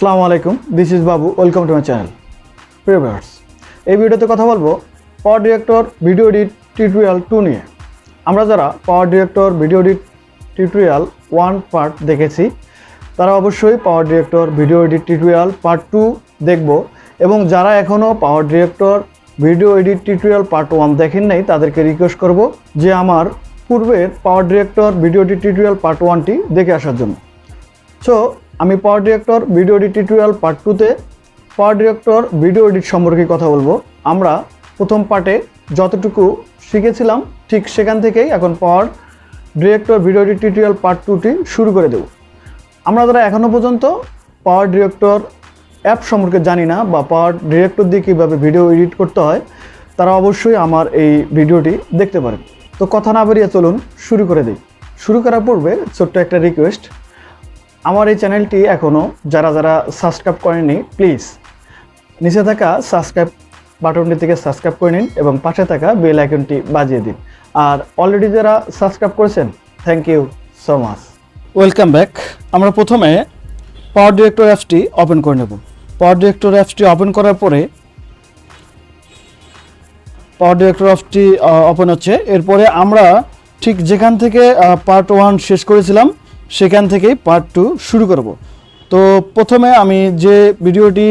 আসসালামু আলাইকুম, this is Babu, welcome to my channel. প্রিয় ভিউয়ার্স, এই ভিডিওতে কথা বলবো power director video edit tutorial 2 নিয়ে। আমরা যারা power director video edit tutorial 1 part দেখেছি তারা অবশ্যই power director video edit tutorial part 2 দেখব, এবং যারা এখনও power director video edit tutorial part 1 দেখেন নাই তাদেরকে রিকোয়েস্ট করব যে আমার পূর্বের power director video edit tutorial part 1টি দেখে আসার জন্য। সো আমি power director video edit tutorial part 2তে পাওয়ার ডিরেক্টর ভিডিও এডিট সম্পর্কে কথা বলবো। আমরা প্রথম পার্টে যতটুকু শিখেছিলাম ঠিক সেখান থেকেই এখন power director video edit tutorial part 2টি শুরু করে দেব। আমরা যারা এখনও পর্যন্ত পাওয়ার ডিরেক্টর অ্যাপ সম্পর্কে জানি না বা পাওয়ার ডিরেক্টর দিয়ে কীভাবে ভিডিও এডিট করতে হয় তারা অবশ্যই আমার এই ভিডিওটি দেখতে পারেন। তো কথা না বেরিয়ে চলুন শুরু করে দিই। শুরু করার পূর্বে ছোট্ট একটা রিকোয়েস্ট, আমার এই চ্যানেলটি এখনও যারা যারা সাবস্ক্রাইব করেননি প্লিজ নিচে থাকা সাবস্ক্রাইব বাটনটি থেকে সাবস্ক্রাইব করে নিন এবং পাশে থাকা বেল আইকনটি বাজিয়ে দিন। আর অলরেডি যারা সাবস্ক্রাইব করেছেন thank you so much. Welcome back. আমরা প্রথমে পাওয়ার ডিরেক্টর অ্যাপসটি ওপেন করে নেব। পাওয়ার ডিরেক্টর অ্যাপসটি ওপেন করার পরে পাওয়ার ডিরেক্টর অ্যাপসটি ওপেন হচ্ছে। এরপরে আমরা ঠিক যেখান থেকে পার্ট 1 শেষ করেছিলাম সেখান থেকেই পার্ট 2 শুরু করব। তো প্রথমে আমি যে ভিডিওটি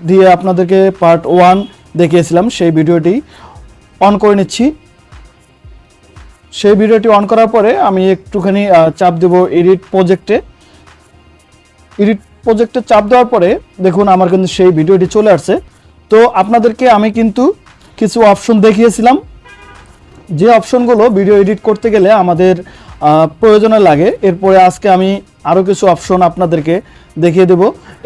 দিয়ে আপনাদেরকে পার্ট 1 দেখিয়েছিলাম সেই ভিডিওটি অন করে নিচ্ছি। সেই ভিডিওটি অন করার পরে আমি একটুখানি চাপ দেব এডিট প্রজেক্টে। এডিট প্রজেক্টে চাপ দেওয়ার পরে দেখুন আমার কিন্তু সেই ভিডিওটি চলে আসছে। তো আপনাদেরকে আমি কিন্তু কিছু অপশন দেখিয়েছিলাম, যে অপশনগুলো ভিডিও এডিট করতে গেলে আমাদের প্রয়োজনে লাগে। এরপরে আজকে আমি আরও কিছু অপশন আপনাদেরকে দেখিয়ে দেব।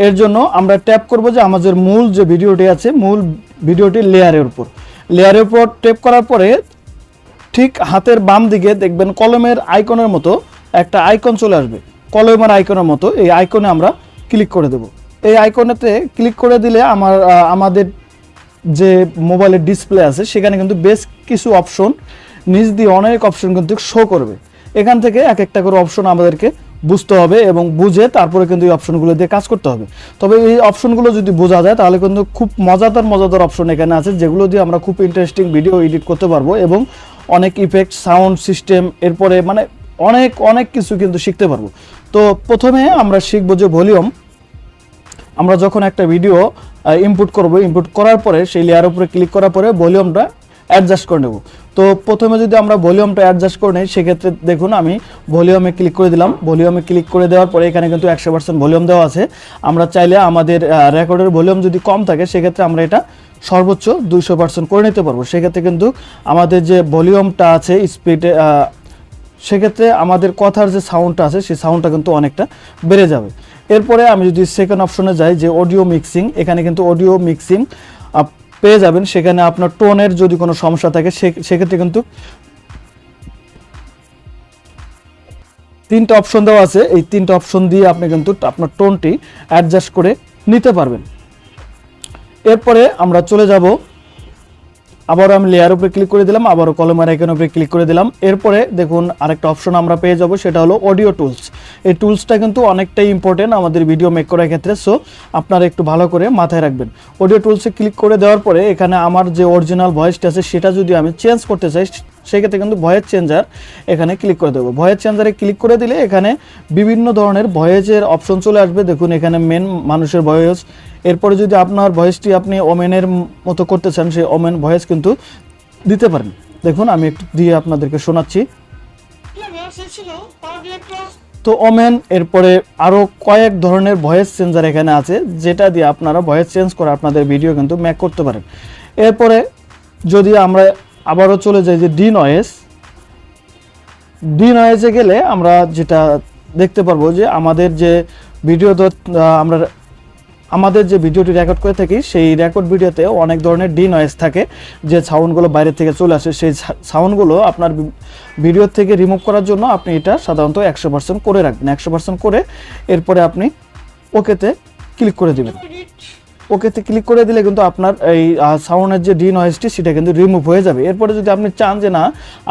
এর জন্য আমরা ট্যাপ করব যে আমাদের মূল যে ভিডিওটি আছে মূল ভিডিওটির লেয়ারের উপর ট্যাপ করার পরে ঠিক হাতের বাম দিকে দেখবেন কলমের আইকনের মতো একটা আইকন চলে আসবে, কলমের আইকনের মতো। এই আইকনে আমরা ক্লিক করে দেব। এই আইকনেতে ক্লিক করে দিলে আমাদের যে মোবাইলের ডিসপ্লে আছে সেখানে কিন্তু বেশ কিছু অপশন, নিচ দিয়ে অনেক অপশন কিন্তু শো করবে। এখান থেকে এক একটা করে অপশন আমাদেরকে বুঝতে হবে এবং বুঝে তারপরে কিন্তু এই অপশনগুলো দিয়ে কাজ করতে হবে। তবে এই অপশনগুলো যদি বোঝা যায় তাহলে কিন্তু খুব মজাদার অপশন এখানে আছে, যেগুলো দিয়ে আমরা খুব ইন্টারেস্টিং ভিডিও এডিট করতে পারবো এবং অনেক ইফেক্ট, সাউন্ড সিস্টেম, এরপরে মানে অনেক কিছু কিন্তু শিখতে পারবো। তো প্রথমে আমরা শিখবো যে ভলিউম। আমরা যখন একটা ভিডিও ইনপুট করব, ইনপুট করার পরে সেই লেয়ারের উপরে ক্লিক করার পরে ভলিউমটা অ্যাডজাস্ট করে নেব। তো প্রথমে যদি আমরা ভলিউমটা অ্যাডজাস্ট করে নিই সেক্ষেত্রে দেখুন আমি ভলিউমে ক্লিক করে দিলাম। ভলিউমে ক্লিক করে দেওয়ার পরে এখানে কিন্তু 100% ভলিউম দেওয়া আছে। আমরা চাইলে আমাদের রেকর্ডের ভলিউম যদি কম থাকে সেক্ষেত্রে আমরা এটা সর্বোচ্চ 200% করে নিতে পারবো। সেক্ষেত্রে কিন্তু আমাদের যে ভলিউমটা আছে স্পিডে, সেক্ষেত্রে আমাদের কথার যে সাউন্ডটা আছে সেই সাউন্ডটা কিন্তু অনেকটা বেড়ে যাবে। এরপরে আমি যদি সেকেন্ড অপশনে যাই যে অডিও মিক্সিং, এখানে কিন্তু অডিও মিক্সিং পেয়ে যাবেন। সেখানে আপনার টোনের যদি কোনো সমস্যা থাকে সেক্ষেত্রে কিন্তু 3টা অপশন দেওয়া আছে। এই 3টা অপশন দিয়ে আপনি কিন্তু আপনার টোনটি অ্যাডজাস্ট করে নিতে পারবেন। এরপরে আমরা চলে যাব, আবারও আমি লেয়ার উপরে ক্লিক করে দিলাম, আবারও কলমের আইকনের উপরে ক্লিক করে দিলাম। এরপরে দেখুন আরেকটা অপশন আমরা পেয়ে যাব, সেটা হলো অডিও টুলস। এই টুলসটা কিন্তু অনেকটাই ইম্পর্টেন্ট আমাদের ভিডিও মেক করার ক্ষেত্রে, সো আপনারা একটু ভালো করে মাথায় রাখবেন। অডিও টুলসে ক্লিক করে দেওয়ার পরে এখানে আমার যে অরিজিনাল ভয়েসটা আছে সেটা যদি আমি চেঞ্জ করতে চাই সেক্ষেত্রে কিন্তু ভয়েস চেঞ্জার এখানে ক্লিক করে দেবো। ভয়েস চেঞ্জারে ক্লিক করে দিলে এখানে বিভিন্ন ধরনের ভয়েসের অপশন চলে আসবে। দেখুন এখানে মেন মানুষের ভয়েস, এরপরে যদি আপনার ভয়েসটি আপনি ওমেনের মতো করতে চান সেই ওমেন ভয়েস কিন্তু দিতে পারেন। দেখুন আমি একটু দিয়ে আপনাদেরকে শোনাচ্ছি। তো ওমেন, এরপরে আরও কয়েক ধরনের ভয়েস চেঞ্জার এখানে আছে যেটা দিয়ে আপনারা ভয়েস চেঞ্জ করে আপনাদের ভিডিও কিন্তু মেক করতে পারেন। এরপরে যদি আমরা আবারও চলে যাই যে ডি নয়েজে গেলে আমরা যেটা দেখতে পারবো যে আমাদের যে ভিডিওটি রেকর্ড করে থাকি সেই রেকর্ড ভিডিওতে অনেক ধরনের ডি নয়েজ থাকে, যে সাউন্ডগুলো বাইরে থেকে চলে আসে। সেই সাউন্ডগুলো আপনার ভিডিও থেকে রিমুভ করার জন্য আপনি এটা সাধারণত 100% করে রাখবেন। 100% করে এরপরে আপনি ওকেতে ক্লিক করে দেবেন। ওকেতে ক্লিক করে দিলে কিন্তু আপনার এই সাউন্ডের যে ডি নয়েজটি সেটা কিন্তু রিমুভ হয়ে যাবে। এরপরে যদি আপনি চান যে না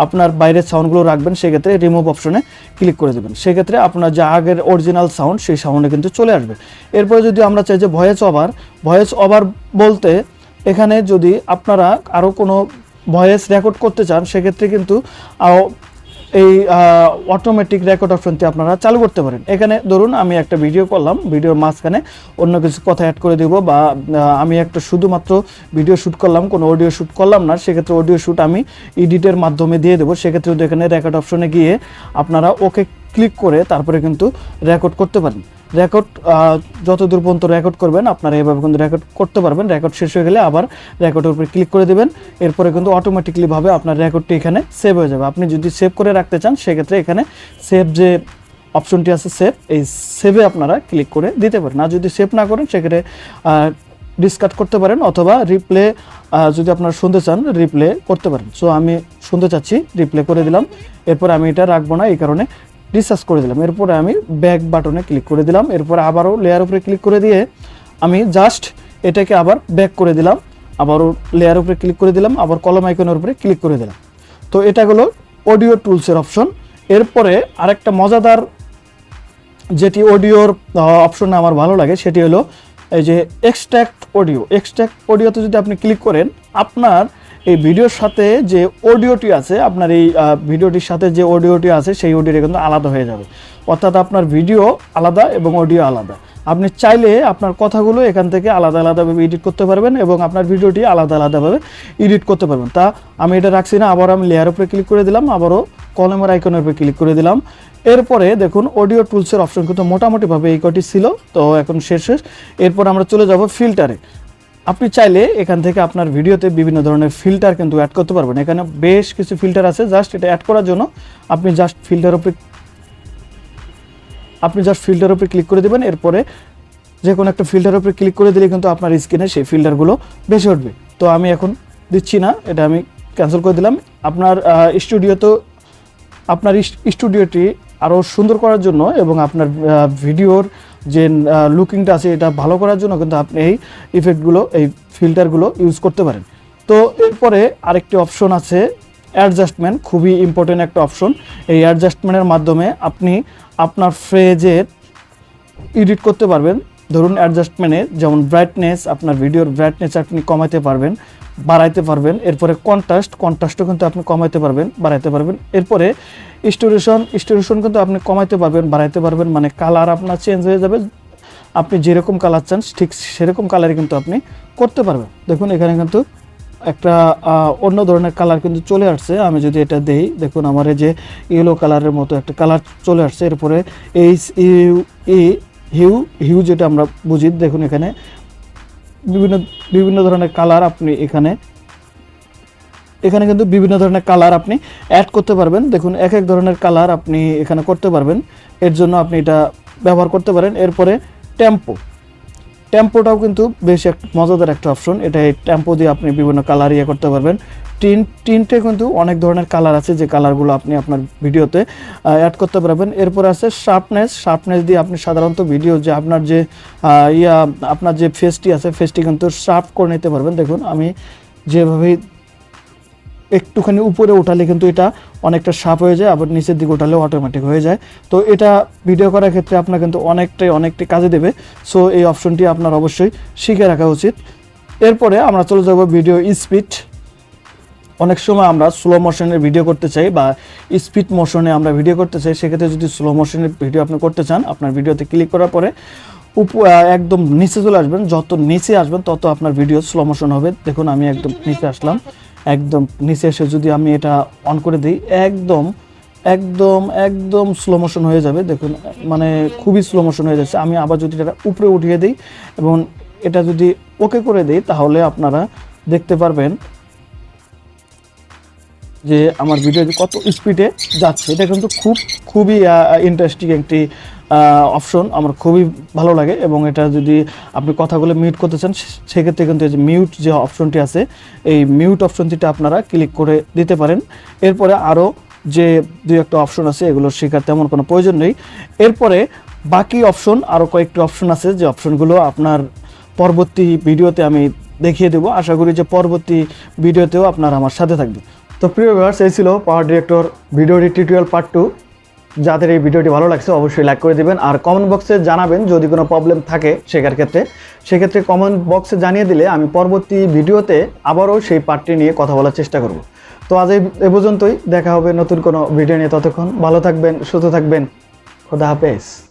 আপনার বাইরের সাউন্ডগুলো রাখবেন, সেক্ষেত্রে রিমুভ অপশনে ক্লিক করে দেবেন। সেক্ষেত্রে আপনার যে আগের অরিজিনাল সাউন্ড সেই সাউন্ডে কিন্তু চলে আসবে। এরপরে যদি আমরা চাই যে ভয়েস ওভার বলতে এখানে যদি আপনারা আরও কোনো ভয়েস রেকর্ড করতে চান, সেক্ষেত্রে কিন্তু এই অটোমেটিক রেকর্ড অপশনটি আপনারা চালু করতে পারেন। এখানে ধরুন আমি একটা ভিডিও করলাম, ভিডিওর মাঝখানে অন্য কিছু কথা অ্যাড করে দেব, বা আমি একটা শুধুমাত্র ভিডিও শ্যুট করলাম, কোনো অডিও শ্যুট করলাম না, সেক্ষেত্রে অডিও শ্যুট আমি এডিটের মাধ্যমে দিয়ে দেবো। সেক্ষেত্রে কিন্তু এখানে রেকর্ড অপশনে গিয়ে আপনারা ওকে ক্লিক করে তারপরে কিন্তু রেকর্ড করতে পারেন। রেকর্ড যতদূর পর্যন্ত রেকর্ড করবেন আপনারা এভাবে কিন্তু রেকর্ড করতে পারবেন। রেকর্ড শেষ হয়ে গেলে আবার রেকর্ডের উপরে ক্লিক করে দেবেন। এরপরে কিন্তু অটোমেটিকলিভাবে আপনার রেকর্ডটি এখানে সেভ হয়ে যাবে। আপনি যদি সেভ করে রাখতে চান, সেক্ষেত্রে এখানে সেভ যে অপশনটি আছে সেভ, এই সেভে আপনারা ক্লিক করে দিতে পারেন। আর যদি সেভ না করেন সেক্ষেত্রে ডিসকার্ড করতে পারেন, অথবা রিপ্লে যদি আপনারা শুনতে চান রিপ্লে করতে পারেন। সো আমি শুনতে চাচ্ছি, রিপ্লে করে দিলাম। এরপর আমি এটা রাখবো না, এই কারণে রিসার্চ করে দিলাম। এরপরে আমি ব্যাক বাটনে ক্লিক করে দিলাম। এরপরে আবারও লেয়ার উপরে ক্লিক করে দিয়ে আমি জাস্ট এটাকে আবার ব্যাক করে দিলাম, আবারও লেয়ার উপরে ক্লিক করে দিলাম, আবার কলম আইকনের উপরে ক্লিক করে দিলাম। তো এটা হলো অডিও টুলসের অপশন। এরপরে আরেকটা মজাদার যেটি অডিওর অপশনে আমার ভালো লাগে সেটি হলো এই যে এক্সট্র্যাক্ট অডিওতে যদি আপনি ক্লিক করেন, আপনার এই ভিডিওর সাথে যে অডিওটি আছে, আপনার এই ভিডিওটির সাথে যে অডিওটি আছে সেই অডিওটি কিন্তু আলাদা হয়ে যাবে। অর্থাৎ আপনার ভিডিও আলাদা এবং অডিও আলাদা। আপনি চাইলে আপনার কথাগুলো এখান থেকে আলাদা আলাদাভাবে এডিট করতে পারবেন এবং আপনার ভিডিওটি আলাদা আলাদাভাবে এডিট করতে পারবেন। তা আমি এটা রাখছি না, আবার আমি লেয়ার উপরে ক্লিক করে দিলাম, আবারও কলমের আইকনের উপরে ক্লিক করে দিলাম। এরপরে দেখুন অডিও টুলসের অপশন কিন্তু মোটামুটিভাবে এই কটি ছিল, তো এখন শেষ। এরপর আমরা চলে যাব ফিল্টারে। আপনি চাইলে এখান থেকে আপনার ভিডিওতে বিভিন্ন ধরনের ফিল্টার কিন্তু অ্যাড করতে পারবেন। এখানে বেশ কিছু ফিল্টার আছে, জাস্ট এটা অ্যাড করার জন্য আপনি জাস্ট ফিল্টার উপরে ক্লিক করে দেবেন। এরপরে যে কোনো একটা ফিল্টার উপরে ক্লিক করে দিলে কিন্তু আপনার স্ক্রিনে সেই ফিল্টারগুলো বেশি উঠবে। তো আমি এখন দিচ্ছি না, এটা আমি ক্যান্সেল করে দিলাম। আপনার স্টুডিওটি আরও সুন্দর করার জন্য এবং আপনার ভিডিওর যে লুকিংটা আছে এটা ভালো করার জন্য কিন্তু আপনি এই ইফেক্টগুলো, এই ফিল্টারগুলো ইউজ করতে পারেন। তো এরপরে আরেকটি অপশন আছে অ্যাডজাস্টমেন্ট, খুবই ইম্পর্টেন্ট একটা অপশন। এই অ্যাডজাস্টমেন্টের মাধ্যমে আপনি আপনার ফ্রেজের এডিট করতে পারবেন। ধরুন অ্যাডজাস্টমেন্টে যেমন ব্রাইটনেস, আপনার ভিডিওর ব্রাইটনেস আপনি কমাতে পারবেন, বাড়াইতে পারবেন। এরপরে কন্ট্রাস্টও কিন্তু আপনি কমাইতে পারবেন, বাড়াইতে পারবেন। এরপরে স্টোরেশন কিন্তু আপনি কমাইতে পারবেন, বাড়াইতে পারবেন। মানে কালার আপনার চেঞ্জ হয়ে যাবে, আপনি যেরকম কালার চান ঠিক সেরকম কালারই কিন্তু আপনি করতে পারবেন। দেখুন এখানে কিন্তু একটা অন্য ধরনের কালার কিন্তু চলে আসছে। আমি যদি এটা দেই, দেখুন আমার এই যে ইয়েলো কালারের মতো একটা কালার চলে আসছে। এরপরে হিউ যেটা আমরা বুঝি, দেখুন এখানে বিভিন্ন ধরনের কালার আপনি এখানে কিন্তু বিভিন্ন ধরনের কালার আপনি অ্যাড করতে পারবেন। দেখুন এক এক ধরনের কালার আপনি এখানে করতে পারবেন, এর জন্য আপনি এটা ব্যবহার করতে পারেন। এরপরে টেম্পোটাও কিন্তু বেশ এক মজাদার একটা অপশন। এটা এই টেম্পো দিয়ে আপনি বিভিন্ন কালার ইয়ে করতে পারবেন। টিন্টে কিন্তু অনেক ধরনের কালার আছে, যে কালারগুলো আপনি আপনার ভিডিওতে অ্যাড করতে পারবেন। এরপর আছে শার্পনেস দিয়ে আপনি সাধারণত ভিডিও যে আপনার যে ফেসটি আছে ফেসটি কিন্তু শার্প করে নিতে পারবেন। দেখুন আমি যেভাবে একটুখানি উপরে উঠালে কিন্তু এটা অনেকটা শার্প হয়ে যায়, আবার নিচের দিকে উঠালেও অটোমেটিক হয়ে যায়। তো এটা ভিডিও করার ক্ষেত্রে আপনার কিন্তু অনেকটাই কাজে দেবে। সো এই অপশনটি আপনার অবশ্যই শিখে রাখা উচিত। এরপরে আমরা চলে যাব ভিডিও স্পিড। অনেক সময় আমরা স্লো মোশনের ভিডিও করতে চাই বা স্পিড মোশনে আমরা ভিডিও করতে চাই। সেক্ষেত্রে যদি স্লো মোশনের ভিডিও আপনি করতে চান, আপনার ভিডিওতে ক্লিক করার পরে একদম নিচে চলে আসবেন। যত নিচে আসবেন তত আপনার ভিডিও স্লো মোশন হবে। দেখুন আমি একদম নিচে আসলাম, একদম নিচে এসে যদি আমি এটা অন করে দিই, একদম স্লো মোশন হয়ে যাবে। দেখুন মানে খুবই স্লো মোশন হয়ে যাচ্ছে। আমি আবার যদি এটা উপরে উঠিয়ে দিই এবং এটা যদি ওকে করে দিই, তাহলে আপনারা দেখতে পারবেন যে আমার ভিডিও কত স্পিডে যাচ্ছে। এটা কিন্তু খুবই ইন্টারেস্টিং একটি অপশন, আমার খুবই ভালো লাগে। এবং এটা যদি আপনি কথাগুলো মিউট করতে চান, সেক্ষেত্রে কিন্তু এই যে মিউট যে অপশনটি আছে, এই মিউট অপশনটিতে আপনারা ক্লিক করে দিতে পারেন। এরপরে আরও যে দুই একটা অপশন আছে, এগুলো শেখার তেমন কোনো প্রয়োজন নেই। এরপরে বাকি অপশন আরও কয়েকটি অপশন আছে, যে অপশনগুলো আপনার পরবর্তী ভিডিওতে আমি দেখিয়ে দেবো। আশা করি যে পরবর্তী ভিডিওতেও আপনারা আমার সাথে থাকবেন। তো প্রিয় ভিউয়ার্স, এই ছিল পাওয়ার ডিরেক্টর ভিডিওটি টিউটোরিয়াল পার্ট 2। যাদের এই ভিডিওটি ভালো লাগছে অবশ্যই লাইক করে দিবেন, আর কমেন্ট বক্সে জানাবেন যদি কোনো প্রবলেম থাকে সেক্ষেত্রে কমেন্ট বক্সে জানিয়ে দিলে আমি পরবর্তী ভিডিওতে আবারও সেই পার্টটি নিয়ে কথা বলার চেষ্টা করব। তো আজ এই পর্যন্তই, দেখা হবে নতুন কোনো ভিডিও নিয়ে। ততক্ষণ ভালো থাকবেন, সুস্থ থাকবেন, খোদা হাফেজ।